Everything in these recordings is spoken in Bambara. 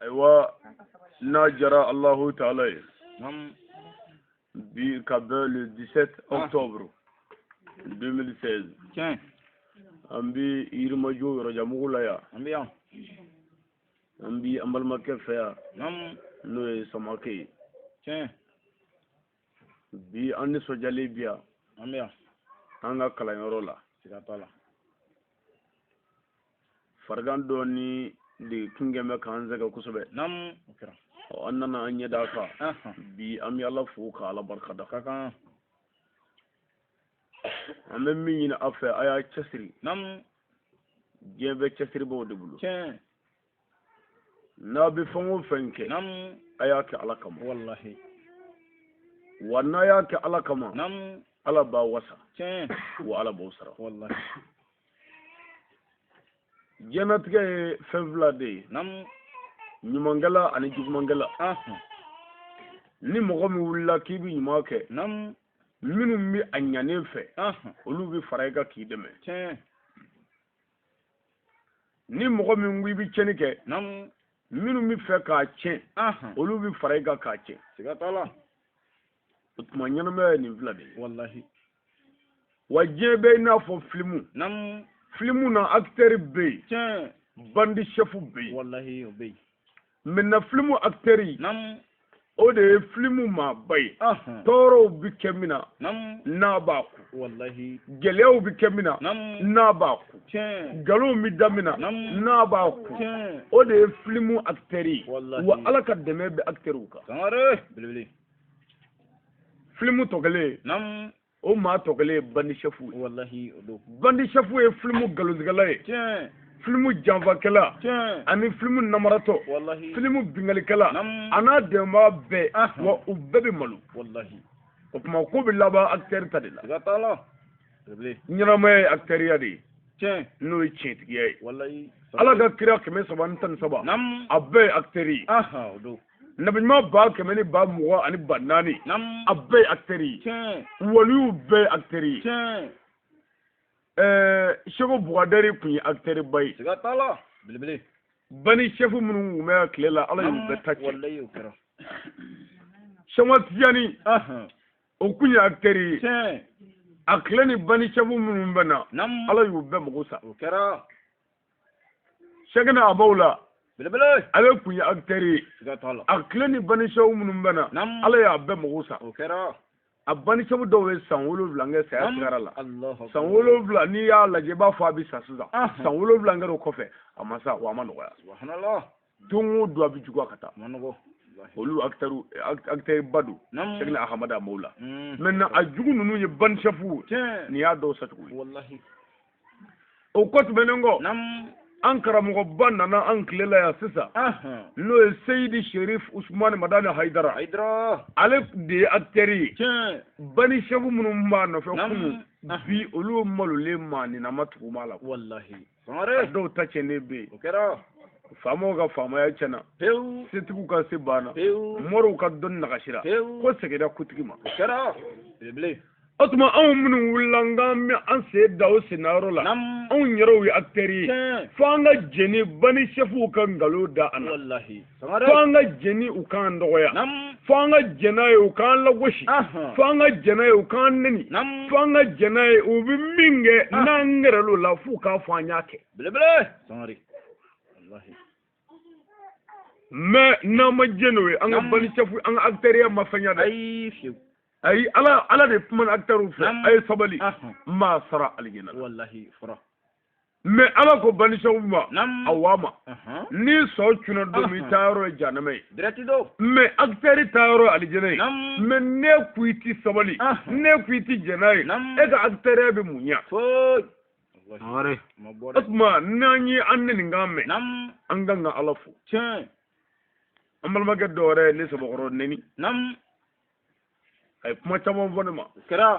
أيوة ناجرة الله تعالى نعم بقبل 17 أكتوبر 2016 tiens أمبي يرمجو رجمو ليا ambiance أمبي أمبل مكفيا نعم نوي سماكي tiens بي أني سجالي بيا ambiance أنا كلاين رولا sikatala فرغان دوني دي كنجمة كانزا كوسبة نعم okira أننا أني دافع aha بي أمي الله فوق على بركة kaka أمي مين أفا أيا تشسري نعم جيبه تشسري بود بلو tiens نابي فمو فنك نعم أيا كعلا كما والله وانا يا كعلا كما نعم على باوسا tiens وعلى بوسرا والله جنتك فبلا دي نعم نيمانغلا أني جومانغلا aha ni mɔgɔ min wulila k'i bi ɲuman kɛ نعم minnu bi a ɲanen fɛ aha olu bi fara i kan k'i dɛmɛ tiens ni mɔgɔ min ko i bi tiɲɛni kɛ نعم minnu bi fɛ k'a tiɲɛ aha olu bi fara i kan k'a tiɲɛ sikatala o tuma ɲɛnamaya ye nin fila de ye wallahi wa diɲɛ bɛ i n'a fɔ filimu نعم filimu na akitɛri bɛ yen tiens bandi sɛfu bɛ yen wallahi obey maintenant filimu akitɛri نعم o de ye filimu maaba ye aha tɔɔrɔw bi kɛ min na نعم n'a b'a ku wallahi gɛlɛyaw bi kɛ min na نعم n'a b'a ku tiens nkalonw bi daminɛ نعم n'a b'a ku tiens o de ye filimu akitɛri ye wallahi wa ala ka dɛmɛ bɛ akitɛriw kan sangare belebele filimu tɔ kelen نعم o maa tɔ kelen ye bandi sɛfu ye wallahi odo bandi sɛfu ye filimu nkalontigɛla ye tiens filimu janfakɛla tiens ani filimu namaratɔ wallahi filimu bingalikɛla نعم a n'a dɛmɛbaga bɛɛ aha wa u bɛɛ bɛ malo wallahi o tuma ko bɛ laban akitɛri ta de la sikatala belebele ɲɛnamaya ye akitɛriya de ye tiens n'o ye tiɲɛtigiya ye wallahi ala ka kira 313 نعم a bɛɛ ye akitɛri ye aha odo nabiɲuman 100 ni 20 ani 40 نعم a bɛɛ ye akitɛri ye tiens waliyu bɛɛ ye akitɛri ye tiens seko bugadari tun ye akitɛri ba ye sikatala belebele bani sɛfu minnu tun bɛ tile la ala y'u bɛɛ ta cɛ wallahi okira sɛma tijani aha o kun ye akitɛri ye tiens a tile ni bani sɛfu minnu bɛ na نعم ala y'u bɛɛ mago sa okira sɛgɛnɛ abaw la belebele ale kun ye akitɛri ye sikatala a tile ni bani sɛfu minnu bɛ na نعم ala y'a bɛɛ mago sa okira a bani sɛfu dɔw ye san 7 kɛ saya sigara la الله san 7 n'i y'a lajɛ i b'a fɔ a bɛ sa sisan aha san 7 kɛra o kɔfɛ a ma sa wa a ma nɔgɔya سبحان الله don o don a bɛ juguya ka taa ما نقول olu akitɛri ba don نعم sɛgɛnɛ ahamadu amaw la مم. maintenant a jugu ninnu ye bani sɛfu tiens nin y'a dɔw sacogo ye والله o kɔ tɛmɛnen kɔ نعم an karamɔgɔba nana an tile la yan sisan aha n'o ye seyidi sherif usumani madani hayidara عيدرا ale de ye akitɛri ye tiens bani sɛfu minnu b'a nɔfɛ نعم kunun bi olu malolen maaninama tuguma la والله a سماري dɔw ta cɛnnen bɛ yen وكرا faamaw ka faamaya tiɲɛna بيو setigiw ka se banna بيو mɔriw ka dɔnni nagasira بيو ko seginna kutigi ma وكرا بلي o tuma anw minnu wulila n bɛ an sen da o sennayɔrɔ la نعم anw yɛrɛw ye akitɛri ye tiens fo an ka jɛni bani sɛfuw ka nkalon da an na والله fo سماري an ka jɛni u k'an dɔgɔya نعم fo an ka jɛn'a ye u k'an lagosi aha fo an ka jɛn'a ye u k'an neni نعم fo an ka jɛn'a ye u bɛ min kɛ Ah. n'an gɛrɛl'o la f'u k'a fɔ an y'a kɛ بلي بلي سماري والله mais n'an ma jɛ n'o ye an ka Nam. bani sɛfu an ka akitɛriya ma fɛn ya dɛ اي فيو ayi ala de kumana akitɛriw fɛ Nam. a ye sabali aha ma sara alijina la والله فرا mais ala ko bani sɛfu ma نعم a waa ma اها ni sɔn cunna don min i Aha. taa yɔrɔ ye janama ye دريتي دو mais akitɛri taa yɔrɔ alijina ye نعم mais ne ko i ti sabali Aha. ne ko i ti jɛn'a ye Nam. e ka akitɛriya bɛ mun ɲa فوي والله Sangare. ما o بوري tuma n'an ye an neninkan mɛn نعم an kan ka ala fo tiens an balimakɛ dɔ wɛrɛ ye ne sabakɔrɔ neni نعم a ye kuma caman fɔ ne ma كرا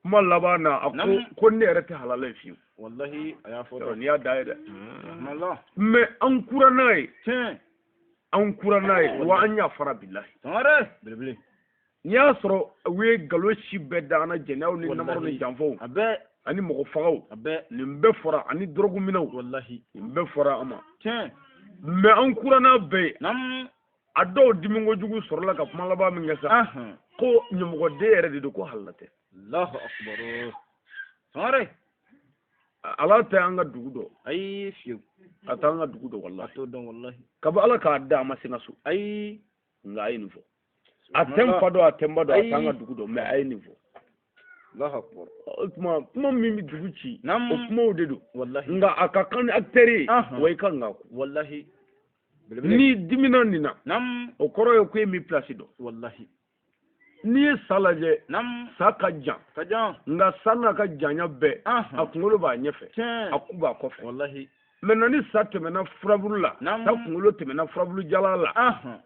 kuma laban na a Nam. ko ne yɛrɛ tɛ halala ye fiyewu والله يا Yɔrɔ, فوتو n'i y'a da ye dɛ سبحان الله mais an kura n'a ye tiens an kura n'a ye wa an y'a fara bilahi سماري بلي بلي n'i y'a sɔrɔ u ye nkalon si bɛɛ da an na jɛnɛyaw ni Wallahi. namarow ni janfaw ابي ani mɔgɔ fagaw ابي nin bɛɛ fɔra ani dɔrɔguminɛw والله nin bɛɛ fɔra an ma tiens me an kurana be nam a dɔw dimingo jugu sɔrɔla ka kuma laban min kɛ sa ko ɲɛmɔgɔden yɛrɛ de don ko halala tɛ Allahu akbar sangare ala tɛ an ka dugu dɔn ayi fiyewu a tɛ an ka dugu dɔn a wallahi t'o dɔn wallahi kabi ala k'a da a ma singa so ayi nka a ye nin fɔ a tɛ n fa dɔn a tɛ n ba dɔn a tɛ an ka dugu dɔn mais a ye nin fɔ Allahu akbar o tuma kuma min bɛ dugu ci Nam. o kumaw de don wallahi nka a ka kan ni acteur ye wa i ka n ka ko wallahi ni dimina nin na nam o kɔrɔ ye ko e mi place dɔn wallahi n'i ye sa lajɛ nam sa ka jan kajan nka sa n'a ka janya bɛɛ a kunkolo b'a ɲɛfɛ tiɲɛ a ku b'a kɔfɛ wallahi maintenant ni sa tɛmɛna furaburu la Nam. sa kunkolo tɛmɛna furaburu jala la aha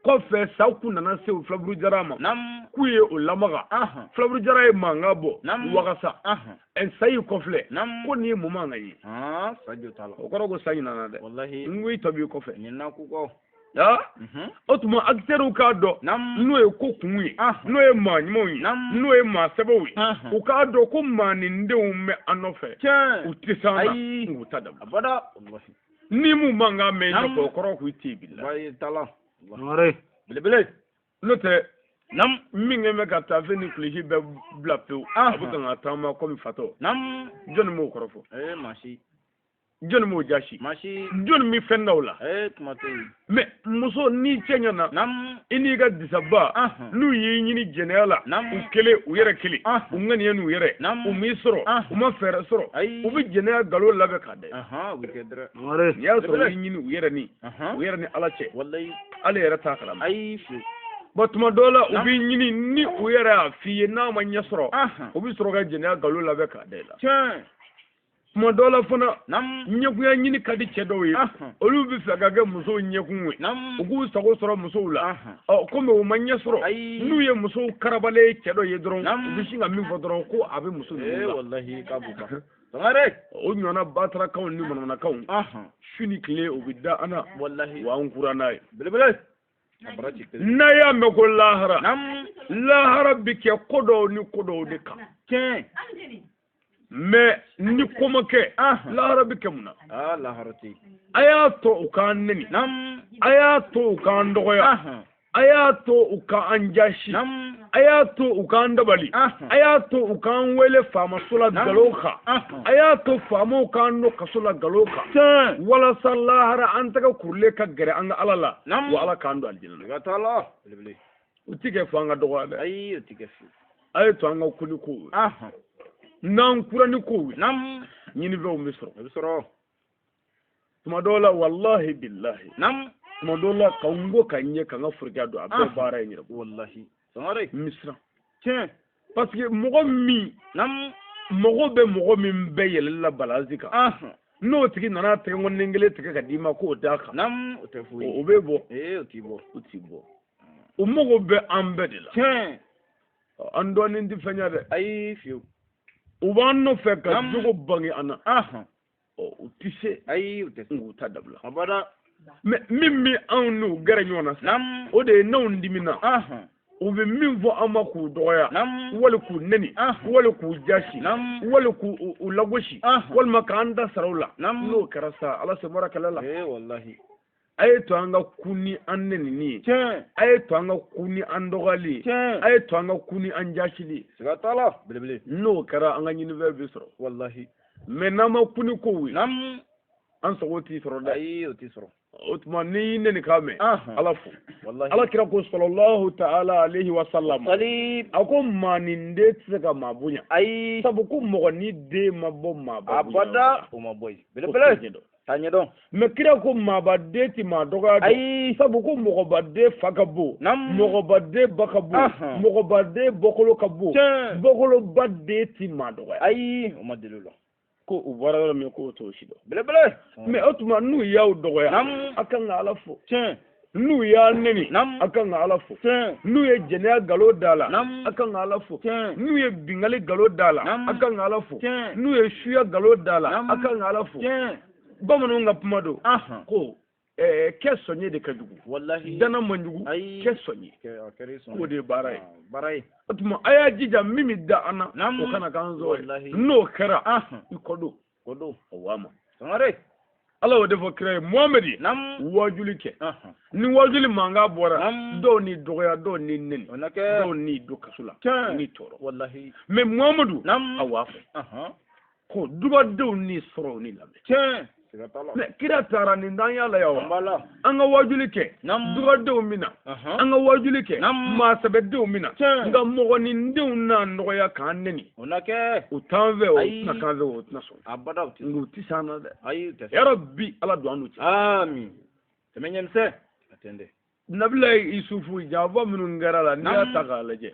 kɔfɛ sa kun nana se o furaburu jara ma nam k'u ye o lamaga aha furaburu jara ye mankan bɔ Nam. wakasa aha sa y'i kɔfilɛ nam ko nin ye mun mankan ye sajo tala o kɔrɔ ko sa ɲinana dɛ wallahi n ko i tɔ b'i kɔfɛ nyina ku ko o tuma acteurs k'a dɔn nam n'o ye ko kun ye n'o ye maa ɲumanw ye Nam. n'o ye maa sɛbɛw ye Aha. u k'a dɔn ko maanindenw bɛ an nɔfɛ tiɲɛ u tɛ s'an na Ayi. k'u ta dabila abada wallahi ni mun mankan mɛn Nam. ɲɛfɛ o kɔrɔ k'u tɛ bila bayi tala wallahi bele n'o tɛ nam min kɛ bɛ ka taafe ni kulisi bɛɛ bila pewu Aha. a bɛ kan ka taama komi fatɔ nam jɔnni m'o kɔrɔ fɔ mashi jɔnni m'o jasi mashi jɔnni mi fɛn da o la kuma to yi mɛ muso n'i cɛ ɲɛna nam i n'i ka disaba Aha. n'u y'i ɲini jɛnɛya la Nam. u kelen u yɛrɛ kelen Aha. u ŋaniya n'u yɛrɛ Nam. u m'i sɔrɔ Aha. u ma fɛɛrɛ sɔrɔ Ayi. u bɛ jɛnɛya nkalon labɛn k'a da aha we ke dra n'i y'a sɔrɔ u y'i ɲini u yɛrɛ ni aha u yɛrɛ ni ala cɛ wallahi ale yɛrɛ t'a kalama ayi fi bɔn tuma dɔw la u Nam. b'i ɲini ni u yɛrɛ y'a f'i ye n'a ma ɲɛ sɔrɔ aha u bɛ sɔrɔ ka jɛnɛya nkalon labɛn k'a da i la tiɲɛ tuma dɔw la fana nam ɲɛkunya ɲini ka di cɛ dɔw ye Aha. olu bɛ fɛ ka kɛ musow ɲɛkun ye nam u k'u sago sɔrɔ musow la aha komi o ma ɲɛ sɔrɔ Ayi. n'u ye musow karabalen cɛ dɔ ye dɔrɔn Nam. u bɛ sin ka min fɔ dɔrɔn ko a bɛ muso ninnu la wallahi ka buka sangare o ɲɔgɔnna batarakaw ni manamanakanw aha su ni tile u bɛ da an na wallahi wa an kura n'a ye bele abara ci n'a y'a mɛn ko lahara nam lahara bɛ kɛ ko dɔw ni ko dɔw de kan tiɲɛ mɛ ni ko ma kɛ Aha. lahara bɛ kɛ mun na la harati a y'a to u k'an neni nam a y'a to u k'an dɔgɔya aha a y'a to u k'an jasi nam a y'a to u k'an dabali Aha. a y'a to u k'an wele faamaso la Nam. nkalon kan Aha. a y'a to faamaw k'an don kaso la nkalon kan tiɲɛ walasa lahara an tɛgɛ kurulen ka gɛrɛ an ka ala la Nam. wa ala k'an don alijinɛ na ka tala bele u ti kɛ fɔ an ka dɔgɔya dɛ ayi o tike fi a ye to an ka kuli kow ye aha n'an kura ni kow ye nam ɲinifɛnw bɛ sɔrɔ o bɛ sɔrɔ tuma dɔw la walahi bilahi nam tuma dɔw la ka n ko ka n ɲɛ ka n ka forokiya don a bɛɛ Aha. baara ye n yɛrɛ bolo wallahi sangare n bɛ siran tiɲɛ parce que mɔgɔ min nam mɔgɔ bɛ mɔgɔ min bɛɛ yɛlɛli la balansi kan aha n'o tigi nana tɛgɛ ŋɔni kelen tigɛ ka d'i ma k'o d'a kan nam o tɛ foyi o bɛ bɔ o t'i bɔ o t'i bɔ o mago bɛ an bɛɛ de la tiɲɛ an dɔɔnin tɛ fɛn ye dɛ ayi fiyewu u b'an nɔfɛ ka Nam. jogo bange an na aha u tɛ se ayi o tɛ se k'u ta dabila abada mɛ min bɛ anw n'u gɛrɛ ɲɔgɔn na sisan nam o de ye n'anw dimina aha u bɛ min fɔ an ma k'u dɔgɔya nam wali k'u neni Aha. wali k'u jasi Nam. wali k'u lagosi Aha. walima k'an da sara u la Nam. n'o kɛra sa ala se bɔra kɛlɛ la wallahi a ye to an ka ku ni an nenini ye tiɲɛ a ye to an ka ku ni an dɔgɔyali ye tiɲɛ a ye to an ka ku ni an jasili ye siga tala bele n'o kɛra an ka ɲinifɛn bɛ sɔrɔ wallahi mɛ n'an ma ku ni kow ye nam an sago t'i sɔrɔ dɛ ayi o t'i sɔrɔ o tuma n'i y'i neni k'a mɛn Aha. ala fo wallahi ala kira ko sɔlɔlahu ta'ala alayhi wa sallam salib a ko maa nin den tɛ se ka maa bonya ayi sabu ko mɔgɔ ni den ma bɔ maaba abada o ma bɔ yen bele bele ta ɲɛdɔn mɛ kira ko maaba den ti maa dɔgɔya dɔn ayi sabu ko mɔgɔba den fa ka bon Nam. mɔgɔba den ba ka bon Aha. mɔgɔba den bɔkolo ka bon Tiɲɛ. bɔkoloba den ti maa dɔgɔya ayi o ma deli o la ko u bɔra yɔrɔ min k'o t'o si dɔn bele mɛ o tuma n'u y'aw dɔgɔya Nam. a kan ka ala fo tiɲɛ n'u y'a neni Nam. a kan ka ala fo tiɲɛ n'u ye jɛnɛya nkalon da la Nam. a kan ka ala fo tiɲɛ n'u ye bingali nkalon da la Nam. a kan ka ala fo Tiɲɛ. n'u ye suya nkalon da la Nam. a kan ka ala fo tiɲɛ bamananw ka kuma don aha ko kɛ sɔnye de ka jugu wallahi dana man jugu Ayi. kɛ sɔnye a kɛra sɔn k'o de ye baara ye baara ye o tuma a y'a jija min bɛ da an na Nam. o kana k'an zɔ Wallahi. ye n'o kɛra aha i kɔ don ko don o waa ma sangare ala o defo kire Muhammad nam wajuli ke ni wajuli manga bora do ni doya do ni nen do ni do kasula ni toro wallahi mais Muhammadu nam awafu ko duba do ni soro ni labe mais kira tara ni dan yalla yawa anga wajuli ke duba do mina anga wajuli ke ma sabe do mina nga mo ni ndew na ndoya kan neni onake utanve o na kanve o na so abada nguti sana de ayi ya rabbi ala do anu amin temenyen se atende nabila isufu java minu ngarala ni ataka laje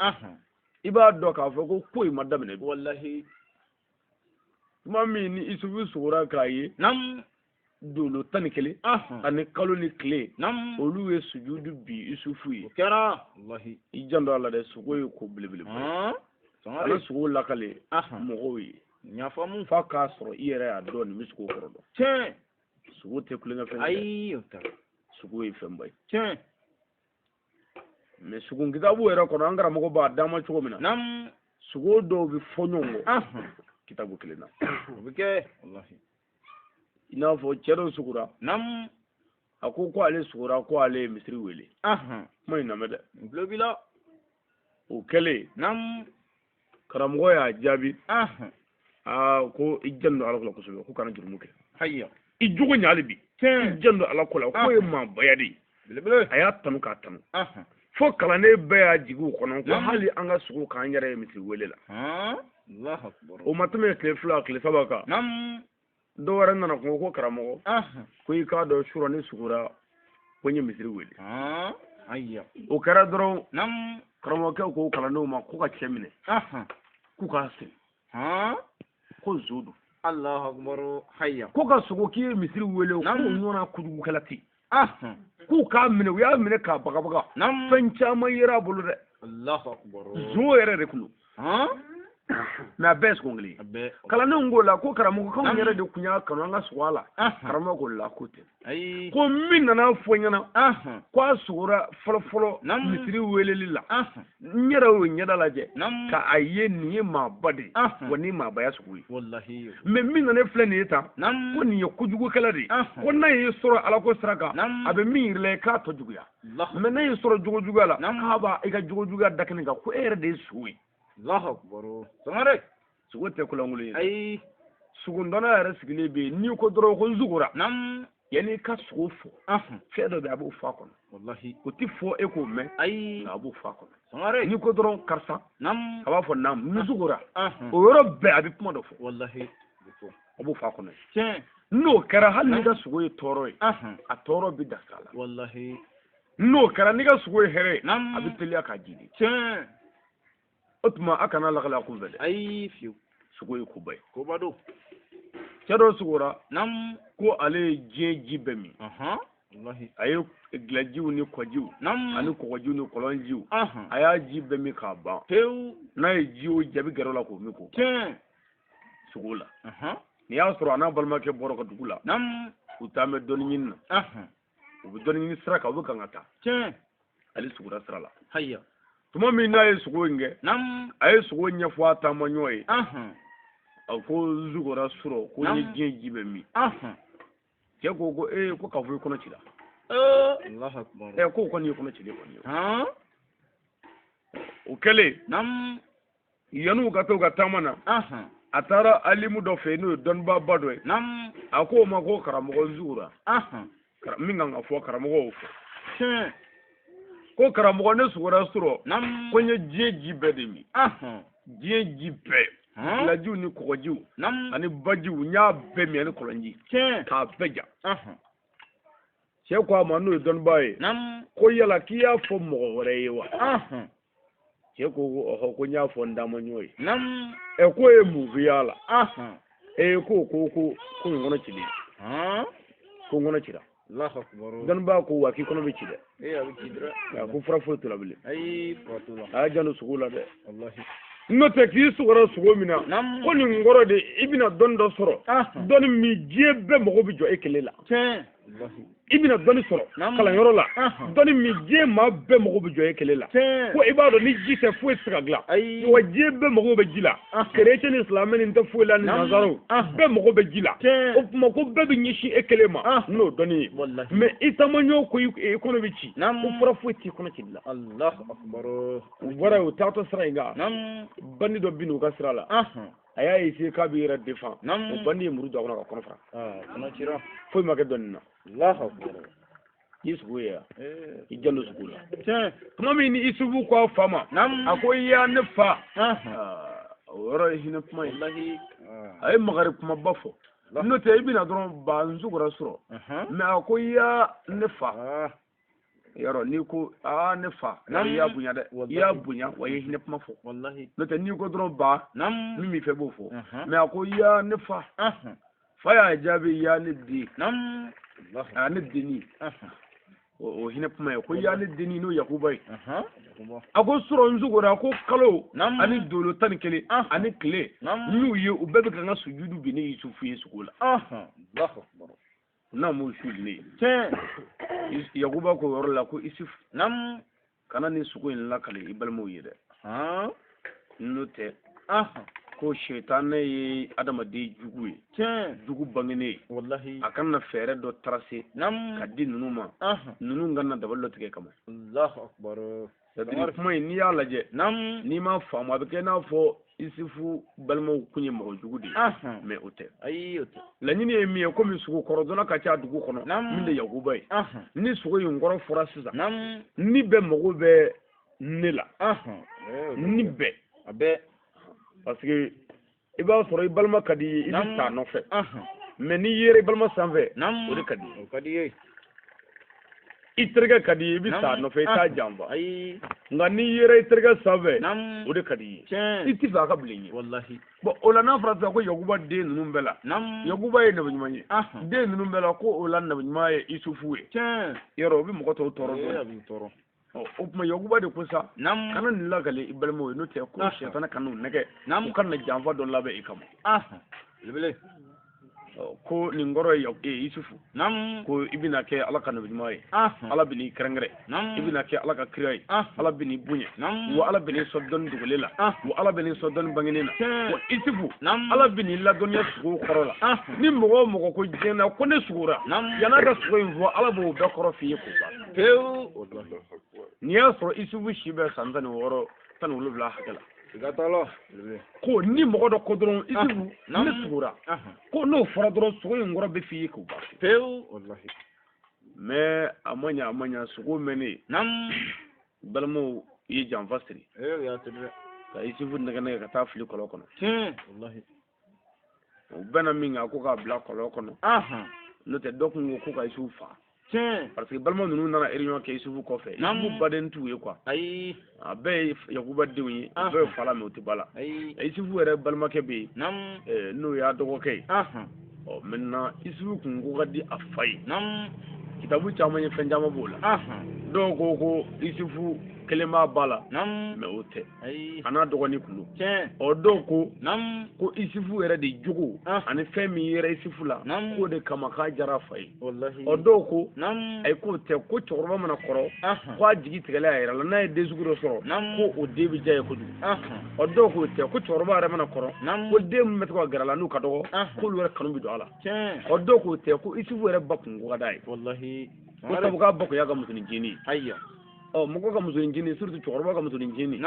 iba do ka fo ko koy madamne wallahi mami ni isufu sura kayi nam dolo tanikele ani kaloni kle nam olu ye sujudu bi isufu yi kera wallahi ijando ala de sugo ko bilibili ala sugo lakale mogo yi nyafamu fa ka soro iyere ya do ni misugo korodo sugo te kulenga fe ayi ota sugo yi fembay mais sugo ngitabu era ko angara mogo ba dama chugo mina nam sugo do bi fonyongo kitabu kilena bike wallahi ina fo chero sugura nam akoko ale sugura ko ale misri wele mai na mede globila o kele nam karamgo ya jabi ko ijjanno ala ko so ko kana jurmuke hayya ijugo nyalibi ijjanno ala ko la ko e ma bayadi bilebele aya tanu ka tanu fo kala ne be ya jigu kono ko hali anga sugu kan yare misri wele la Allahu akbar o matame kle fla kle sabaka nam do waran na ko karamo ko yi ka do shuro ni sugura wonye misiri wele ayya o kara doro nam karamo ke ko kala no ma ko ka chemine ku ka se ko zudu Allahu akbar hayya ko ka sugo ki misiri wele ko nona kudugu kalati ku ka mine ya mine ka baga baga nam fancha mayira bulu de Allahu akbar zo yere rekulu na bes kongli kala ne ngola ko karamo ko nyere de kunya kanu anga swala karamo ko la kote ay ko min na fonyana ko asura folo mitri welelila nyera o nyeda laje ka aye ni ma bade woni ma baya suwi wallahi me min na fleni ta ko ni kujugu kala de ko na yi sura ala ko sraka abe min le ka to juguya me na yi sura jugu ala ka ba iga jugu dakene ga ko ere de suwi Allahu akbar samare sugo te kulangule ay sugo ndona yare sigile be ni ko doro ko zugura nam yani ka sugo fo fedo be abu fa kon wallahi ko ti fo e ko me ay abu fa kon samare ni ko doro karsa nam aba fo nam ni zugura o yoro be abi kuma do fo wallahi abu fa kon tiens no kara hal ni ga sugo e toro a toro bi da sala wallahi no kara ni ga sugo e here nam abi telia ka jini tiens otuma akana lagala ku vele ay fiu sugo e ku bay ko bado kedo sugura nam ko ale jeji bemi wallahi ayo glajiu ni kwajiu nam ani kwajiu ni kolonjiu aya ji bemi ka ba tew na jiu jabi garola ko mi ko tiens sugula ni ya sura ana balma ke boro ko dugula nam utame doni nyinna ubu doni nyinna sraka ubu kangata tiens ali sugura srala hayya tuma mi na ye sugo nge nam aye sugo nya fo ata manyoy ko zugura suro ko ni jeji bemi ke ko ko ka fu ko na chida Allahu akbar ko ni ko na chida ko ni o kele nam yanu ga to ga tamana atara alimu do fe no don ba bado nam ako ma ko karamo zura minga nga fo karamo fo ko karamo ne sugura suro nam ko nye jeji bedemi jeji be la jiu ni ko jiu ani bajiu nya be mi ani kolonji ka beja che ko ma no don bae ko yala kiya fo mo rewa che ko ko nya fo ndamo nyoy e ko e mu viala e ko ngono chili ko ngono chira Allahu akbar don ba ko wa ki kono be chide abi chidra ko fra fo to labile ay fatula a janu sugula de wallahi no te ki sugura sugo mina ko ni ngoro de ibina don do soro don mi jebe mo bi jo ekelela tiens wallahi ibina dɔni sɔrɔ kalanyɔrɔ la dɔni min diɲɛ maa bɛɛ mago bɛ jɔ e kelen la ko i b'a dɔn ni ji tɛ foyi tɛ se ka dilan wa diɲɛ bɛɛ mago bɛ ji la kerecɛn ni silamɛ nin tɛ foyi la ni nanzaraw bɛɛ mago bɛ ji la o tuma ko bɛɛ bɛ ɲɛsin e kelen ma n'o dɔni ye mɛ i taamaɲɔ ko i kɔnɔ bɛ ci ko fura foyi t'i kɔnɔ ci la u bɔra u taatɔ sira in kan bandi dɔ bin u ka sira la a y'a ye k'a b'i yɛrɛ defan o bandi ye muru don a kɔnɔ ka kɔnɔ fara foyi ma kɛ dɔnni na i sugu ye i jalo sugu la tuma min ni isufu ko a fa ma a ko i y'a ne fa o yɔrɔ ye hinɛ kuma ye a ye makari kumaba fɔ n'o tɛ i bɛna dɔrɔn ba n sugura sɔrɔ mɛ a ko i y'a ne fa yɔrɔ n'i ko ne fa i y'a bonya dɛ i y'a bonya wa i ye hinɛ kuma fɔ n'o tɛ n'i ko dɔrɔn ba min b'i fɛ b'o fɔ mɛ a ko i y'a ne fa fa y'a jaabi i y'a ne den a ne denni o hinɛ kuma ye ko i y'a ne denni n'o yakuba ye a ko sɔrɔ n sugura a ko kalo ani dolo 11 ani tile n'u ye u bɛɛ bɛ ka n ka sujudu bi ne Yusufu ye sugu la n'a m'o su ne ye yakuba ko yɔrɔ la ko Isufu kana ni sugu in lakale i balimaw ye dɛ n'o tɛ ko shaitan ne ye adamaden jugu ye jugu bangene ye a kana fɛɛrɛ dɔ tarase ka di ninnu ma ninnu kana dabali dɔ tigɛ kama kuma in n'i y'a lajɛ n'i ma faamu a bɛ kɛ i n'a fɔ Isufu balimaw kun ye mɔgɔ jugu de ye mɛ o tɛ laɲini ye min ye komi sogo kɔrɔdɔnna ka ca dugu kɔnɔ min de yakuba ye ni sogo in kɔrɔ fɔra sisan ni bɛɛ mago bɛ ne la ni bɛɛ parce que i b'a sɔrɔ i balima ka di ye i bɛ taa nɔfɛ mɛ n'i yera i balima sanfɛ o de ka di ye i terikɛ ka di ye i bɛ taa nɔfɛ i t'a janfa nka n'i yera i terikɛ sanfɛ o de ka di ye i tɛ fɛ a ka bilen ye bon o la n'a fɔra sisan ko yakuba den ninnu bɛɛ la yakuba ye nabiɲuman ye den ninnu bɛɛ la ko o la nabiɲuman ye Isufu ye yɔrɔ o bɛ mɔgɔ tɔw tɔɔrɔ o tuma yakuba de ko sa kana nin lakale i balimaw ye n'o tɛ ko sɛtana kana n'u nɛgɛ u kana na janfa dɔ labɛn i kama ko nin kɔrɔ ye Isufu ko i bɛna kɛ ala ka nabiɲuman ye ala bɛ n'i kɛrɛnkɛrɛn i bɛna kɛ ala ka kira ye ala bɛ n'i bonya wa ala bɛ n'i sɔn dɔnni dogolen la wa ala bɛ n'i sɔn dɔnni bangenen na wa Isufu ala bɛ n'i ladɔnniya sogo kɔrɔ la ni mɔgɔ o mɔgɔ ko diɲɛ na ko ne sugora yan'a ka sogo in fɔ ala b'o bɛɛ kɔrɔ f'i ye k'o ban pewu n'i y'a sɔrɔ Isufu si bɛ san 16 17 hakɛ la ko ni mɔgɔ dɔ ko dɔrɔn Isufu ne sugora ko n'o fɔra dɔrɔn sogo in kɔrɔ bɛ f'i ye k'o ban pewu mais a ma ɲa sogo mɛnnen balimaw ye janfa siri ka Isufu nɛgɛ ka taa fili kɔlɔn kɔnɔ o bɛnna min kan ko k'a bila kɔlɔn kɔnɔ n'o tɛ dɔ kun ko ka Isufu faga parce que balima ninnu nana réunion kɛ Isufu kɔfɛ Isufu baden t'u ye quoi a bɛɛ ye yakuba denw ye a bɛɛ ye fa la mais u tɛ ba la Isufu yɛrɛ balimakɛ bɛ yen n'o y'a dɔgɔkɛ ye maintenant Isufu kun ko ka di a fa ye kitabu caman ye fɛn caman b'o la dɔw ko Isufu kelen b'a ba la mais o tɛ a n'a dɔgɔnin kun don dɔw ko Isufu yɛrɛ de jogo ani fɛn min yɛrɛ Isufu la k'o de kama k'a diyara a fa ye dɔw ko ayi k'o tɛ ko cɛkɔrɔba mana kɔrɔ k'a jigi tigɛlen a yɛrɛ la n'a ye den sugu dɔ sɔrɔ ko o den bɛ diya ye kojugu dɔw k'o tɛ ko cɛkɔrɔba yɛrɛ mana kɔrɔ ko den min bɛ to ka gɛrɛ a la n'u ka dɔgɔ k'olu yɛrɛ kanu bɛ don a la dɔw k'o tɛ ko Isufu yɛrɛ ba kun ko ka d'a ye ko sabu k'a ba kun y'a ka musonin ncinin ye mɔgɔ ka musonin ncinin surtout cɛkɔrɔba ka musonin ncinin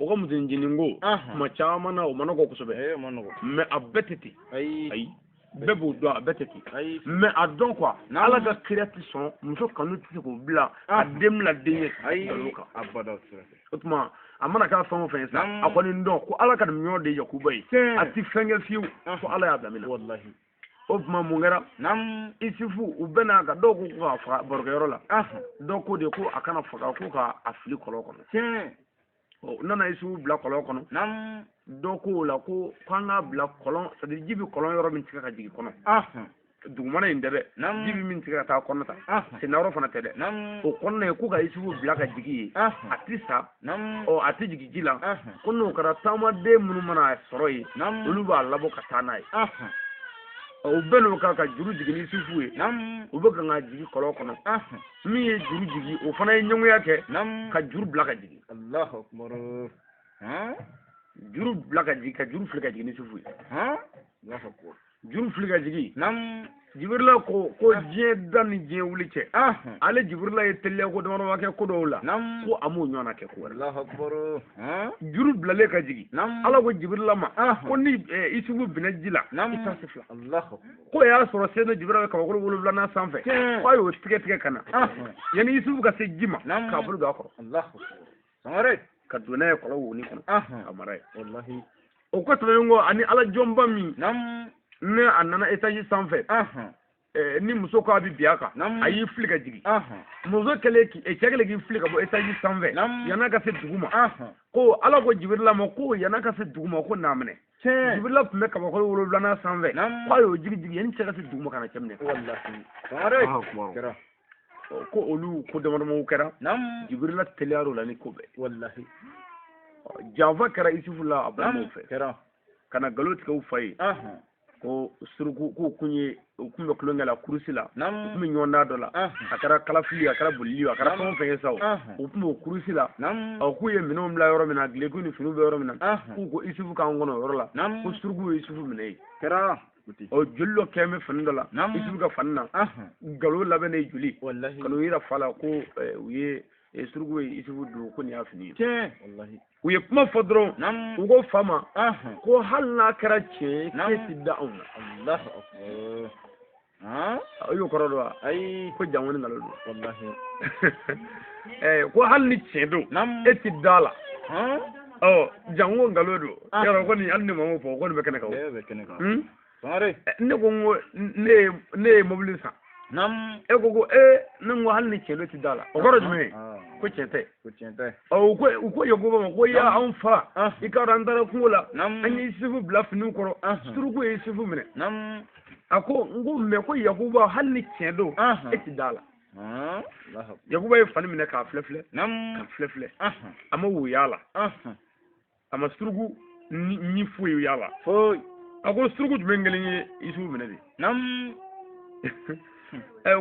o ka musonin ncinin ko tuma caman na o ma nɔgɔ kosɛbɛ mais a bɛɛ tɛ ten ayi bɛɛ b'o dɔn a bɛɛ tɛ ten mais a dɔn quoi ala ka kira tɛ sɔn muso kanu tɛ se k'o bila a den bila den ye nkalon kan o tuma a mana k'a fɛn o fɛn sa a kɔni dɔn ko ala ka nin ɲɔgɔn de ye yakuba ye a tɛ fɛn kɛ fiyewu fo ala y'a daminɛ o tuma mun kɛra Isufu u bɛna ka dɔw ko k'a faga barokɛyɔrɔ la dɔw ko de ko a kana faga ko k'a fili kɔlɔn kɔnɔ u nana Isufu bila kɔlɔn kɔnɔ dɔw ko o la ko k'an k'a bila kɔlɔn c'est à dire ji bɛ kɔlɔn yɔrɔ min tigɛ ka jigin kɔnɔ dugumana in tɛ dɛ ji bɛ min tigɛ ka taa kɔnɔ ta sennayɔrɔ fana tɛ dɛ o kɔnɔna ye ko ka Isufu bila ka jigin yen a tɛ sa a tɛ jigin ji la ko n'o kɛra taamaden minnu mana sɔrɔ yen olu b'a labɔ ka taa n'a ye o beno ka juru jigi ni isufu ye o be kan ka jigi kɔlɔ kɔnɔ min ye juru jigi o fana ye ɲɛngoya kɛ ka juru bila ka jigi Allahu akbar juru bila ka jigi ka juru fili ka jigi ni isufu ye Allahu akbar juru fili ka jigi Jibrila ko diɲɛ da ni diɲɛ wuli cɛ ale Jibrila ye teliya ko damadama kɛ ko dɔw la ko a m'o ɲɔgɔnna kɛ ko wɛrɛ Allahu akbar juru bilalen ka jigi Ala ko Jibrila ma ko ni isufu binna ji la i t'a se fila Allahu akbar ko y'a sɔrɔ sen dɔ Jibrila bɛ kabakolo 7 sanfɛ ko a y'o tigɛ ka na yanni isufu ka se ji ma k'a bolo don a kɔrɔ Allahu akbar sangare ka don n'a ye kɔlɔ woni kɔnɔ a mara ye wallahi o ko tɛmɛnen kɔ ani Ala jɔnba min ne a nana étage sanfɛ ni muso ko a bɛ bin a kan a y'i fili ka jigin muso kɛlen cɛ kɛlen k'i fili ka bɔ étage sanfɛ yan'a ka se dugu ma ko Ala ko Jibrila ma ko yan'a ka se dugu ma ko n'a minɛ Jibrila tun bɛ kabakolo 7 sanfɛ ko a y'o jigi yanni cɛ ka se dugu ma ka na cɛ minɛ wallahi sangare ko olu ko damadamaw kɛra Jibrila teliyara o la ni ko bɛɛ wallahi janfa kɛra Isufu la a balimaw fɛ ka na nkalon tigɛ u fa ye ko suruku ko kun bɛ kulonkɛ la kurusi la u kun bɛ ɲɔgɔndan dɔ la a kɛra kalafili a kɛra bolili a kɛra fɛn o fɛn ye sa u kun b'o kurusi la k'u ye minɛnw bila yɔrɔ min na gileki ni finiw bɛ yɔrɔ min na k'u ko Isufu k'an kɔnɔ o yɔrɔ la ko suruku ye Isufu minɛ ye joli dɔ kɛn bɛ fani dɔ la Isufu ka fani na nkalon labɛnnen joli ka n'o yira fa la ko u ye suruku ye Isufu don ko nin y'a fini ye u ye kuma fɔ dɔrɔn u ko fa ma ko hali n'a kɛra tiɲɛ ye k'e ti da anw na a y'o kɔrɔ dɔn wa ko jango ni nkalon don ko hali ni tiɲɛ don e ti da la jango nkalon don yɔrɔ ko nin hali ni maa m'o fɔ ko nin bɛ kɛnɛ kan ne ko ne ye mobili san e ko ne ko hali ni tiɲɛ don ti da la o kɔrɔ jumɛn ko tiɲɛ tɛ u ko Yakuba ma ko ya anw fa i ka dɔn an taara kungo la an ye Isufu bila finiw kɔrɔ suruku ye Isufu minɛ a ko n ko mais ko Yakuba hali ni tiɲɛ don e ti da la Yakuba ye fani minɛ k'a filɛ a ma wo y'a la a ma suruku ni foyi y'a la a ko suruku jumɛn kelen ye Isufu minɛ de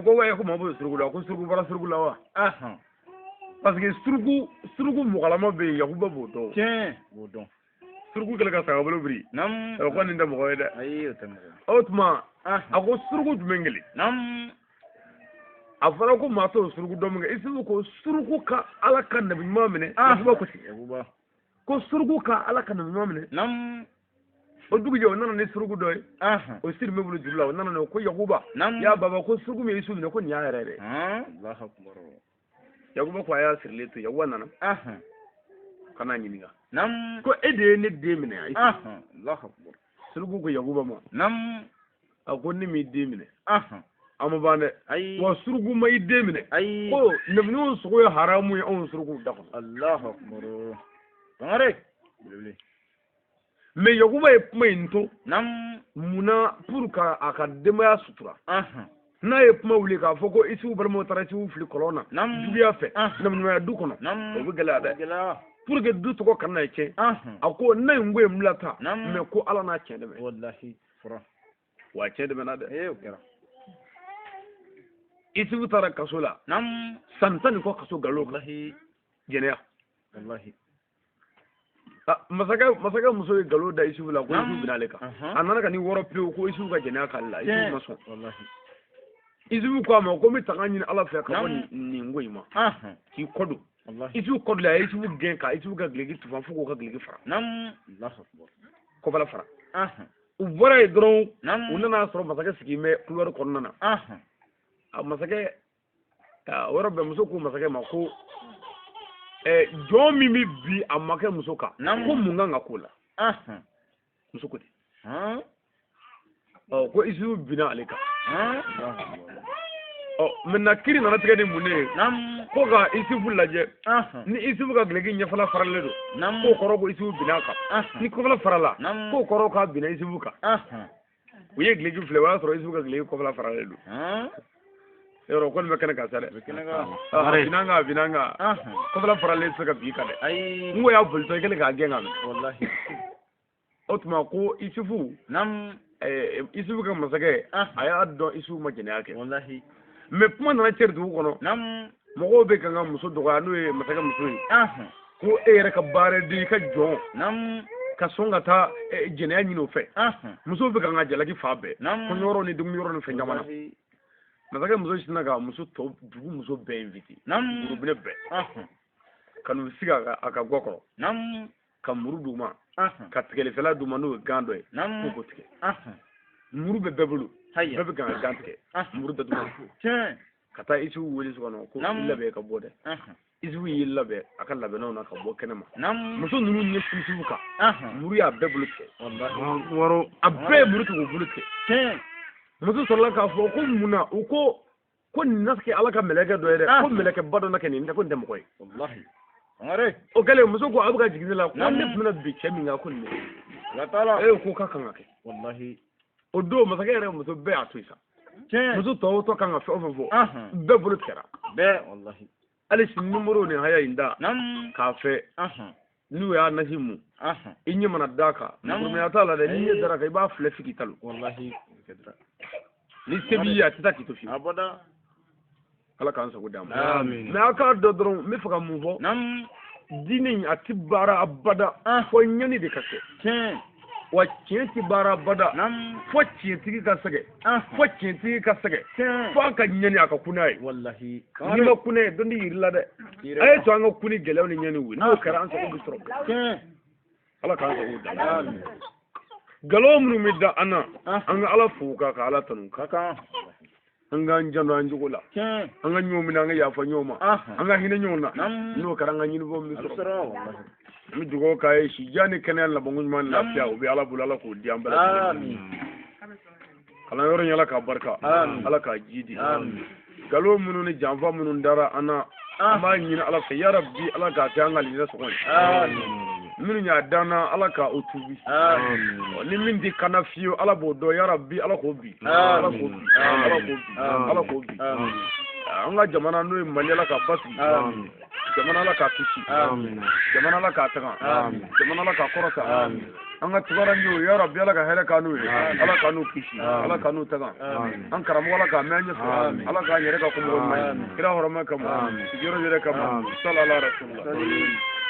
ko ko maa b'o suruku la ko suruku bɔra suruku la wa parce que suruku mɔgɔlama bɛ yen Yakuba b'o dɔn suruku kɛlen ka saga bolo biri ko nin tɛ mɔgɔ ye dɛ o tuma a ko suruku jumɛn kelen a fɔra ko maa t'o suruku dɔn min kɛ Isufu ko suruku ka Ala ka nabi ɲuman minɛ Yakuba ko ten ko suruku ka Ala ka nabi ɲuman minɛ o dugujɛ o nana ni suruku dɔ ye o siri bɛ bolo juru la o nana ko Yakuba y'a baba ko suruku min ye Isufu minɛ ko nin y'a yɛrɛ dɛ Yakuba ko a y'a sirilen to Yakuba nana ka n'a ɲininka ko e de ye ne den minɛ suruku ko Yakuba ma a ko ne m'i den minɛ a ma ban dɛ wa suruku ma i den minɛ ko nabiɲumanw sogo ye haramu ye anw suruku da kɔnɔ mais Yakuba ye kuma in to munna pour que a ka denbaya sutura n'a ye kuma wuli k'a fɔ ko Isufu balimaw taara Isufu fili kɔlɔn na juguya fɛ nabiɲumanya du kɔnɔ o bɛ gɛlɛya dɛ pour que du tɔgɔ kana na tiɲɛ a ko ne ye n ko ye n bila ta mais ko Ala n'a tiɲɛ dɛmɛ wa tiɲɛ dɛmɛna dɛ Isufu taara kaso la san 10 kɔ kaso nkalon kan jɛnɛya masakɛ muso ye nkalon da Isufu la ko Isufu bɛna ale kan a nana ka n'i wɔrɔ pewu ko Isufu ka jɛnɛya k'ale la Isufu ma sɔn Isufu ko a ma ko n bɛ tanga ɲini Ala fɛ ka bɔ nin ko in ma k'i kɔ don Isufu kɔ don a ye Isufu gɛn ka Isufu ka gileki tufan fo k'o ka gileki fara kɔfɛla fara u bɔra yen dɔrɔn u nana sɔrɔ masakɛ sigilen bɛ couloir kɔnɔna na a masakɛ o yɔrɔ bɛɛ muso ko masakɛ ma ko jɔn min bɛ bi a ma kɛ muso kan ko mun kan ka k'o la muso ko ten ko Isufu binna ale kan maintenant kiri nana tigɛ ni mun de ye ko ka Isufu lajɛ ni Isufu ka gileki ɲɛfɛla faralen don k'o kɔrɔ ko Isufu binna a kan ni kɔfɛla farala k'o kɔrɔ k'a binna Isufu kan u ye gileki filɛ o y'a sɔrɔ Isufu ka gileki kɔfɛla faralen don yɔrɔ ko nin bɛ kɛnɛ kan sa dɛ a binna kan kɔfɛla faralen tɛ se ka bin kan dɛ n ko y'a bolitɔ i kɛlen k'a gɛn ka minɛ o tuma ko Isufu isu ka masakɛ a y'a dɔn isu ma jɛnɛya kɛ wallahi mais kuma nana cɛ dugu kɔnɔ mɔgɔw bɛ kan ka muso dɔgɔya n'o ye masakɛ muso ye ko e yɛrɛ ka baara di i ka jɔn ka sɔn ka taa jɛnɛya ɲini o fɛ musow bɛ kan ka jalaki fa bɛɛ kɔɲɔyɔrɔ ni dumuni ni fɛn caman na masakɛ muso sinna ka muso tɔ dugu muso bɛɛ invité burubinɛ bɛɛ ka n'u sigi a ka gɔ kɔrɔ ka muru d'u ma ka tigɛlifɛla d'u ma n'o ye gan dɔ ye k'u k'o tigɛ muru bɛ bɛɛ bolo bɛɛ bɛ kan ka gan tigɛ muru datugu ka taa isufu wele so kɔnɔ ko i labɛn ka bɔ dɛ isufu y'i labɛn a ka labɛnnaw na ka bɔ kɛnɛma muso ninnu ɲɛ isufu kan muru y'a bɛɛ bolo tigɛ a bɛɛ ye muru tigɛ o bolo tigɛ muso sɔrɔla k'a fɔ ko munna u ko nin na kɛ ala ka mɛlɛkɛ dɔ ye dɛ ko mɛlɛkɛba dɔ na kɛ nin tɛ ko nin tɛ mɔgɔ ye o kɛlen muso ko a bɛ ka jigin ne la ko ne tun bɛ bi cɛ min kan ko nin ye ko k'a kan ka kɛ o don masakɛ yɛrɛ muso bɛɛ y'a to yen sa muso tɔw tɔ kan ka fɛn o fɛn fɔ bɛɛ bolo tigɛra hali sini nimoro ni haya in da k'a fɛ n'u y'a nasi mun i ɲɛ mana d'a kan kurumaya t'a la dɛ n'i ɲɛ dara kan i b'a filɛ f'i k'i talo ni se b'i ye a tɛ taa k'i to fiyewu ala k'an sago d'a ma mais a k'a dɔn dɔrɔn n bɛ fɛ ka mun fɔ diinɛ in a tɛ baara abada fo ɲani de ka kɛ wa tiɲɛ tɛ baara abada fo tiɲɛtigi ka sɛgɛ fo tiɲɛtigi ka sɛgɛ fo a ka ɲani a ka kun n'a ye n'i ma kun n'a ye dɔn tɛ yiri la dɛ a ye to an ka kun ni gɛlɛyaw ni ɲani wuli n'o kɛra an sago bɛ sɔrɔ ala k'an sago d'a ma nkalon minnu bɛ da an na an ka ala fo ka ala tanu ka kan an k'an janto an jogo la an ka ɲɔgɔn minɛ an ka yafa ɲɔgɔn ma an ka hinɛ ɲɔgɔn na n'o kɛra an ka ɲinifɔ min sɔrɔ an bɛ dugawu k'a ye sijan ni kɛnɛya labanko ɲuman ni lafiya o bɛ ala bolo ala k'o di an bɛɛ lajɛlen kalanyɔrɔ in ala k'a barika ala k'a ji di nkalon minnu ni janfa minnu dara an na an b'a ɲini ala fɛ yarabi ala k'a kɛ an ka linɛ sɔgɔ ye minnu y'a danna ala ka o tubi ni min di kana fiyewu ala b'o dɔn yarabi ala k'o bi ala k'o bi ala k'o bi an ka jamana n'o ye mali ala ka basigi jamana ala k'a kisi jamana ala k'a taga jamana ala k'a kɔrɔta an ka tubaranjew yarabi ala ka hɛrɛ k'an n'u ye ala ka n'u kisi ala ka n'u taga an karamɔgɔ ala k'a mɛn ɲɛfɛ ala k'a yɛrɛ ka kumɔgɔ ɲuman ye kira hɔrɔmɛ kama sigiyɔrɔ yɛrɛ kama salala rasulillah